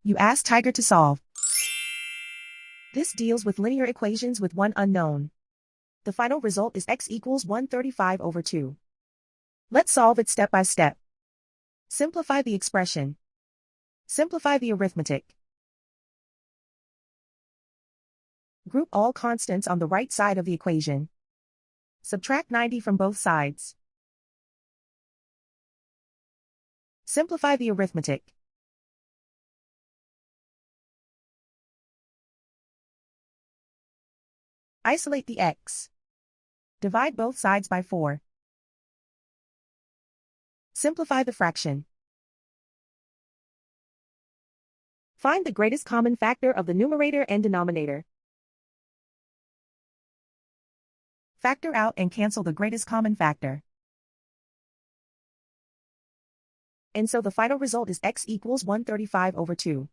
You ask Tiger to solve. This deals with linear equations with one unknown. The final result is x equals 135 over 2. Let's solve it step by step. Simplify the expression. Simplify the arithmetic. Group all constants on the right side of the equation. Subtract 90 from both sides. Simplify the arithmetic. Isolate the x. Divide both sides by 4. Simplify the fraction. Find the greatest common factor of the numerator and denominator. Factor out and cancel the greatest common factor. And so the final result is x equals 135 over 2.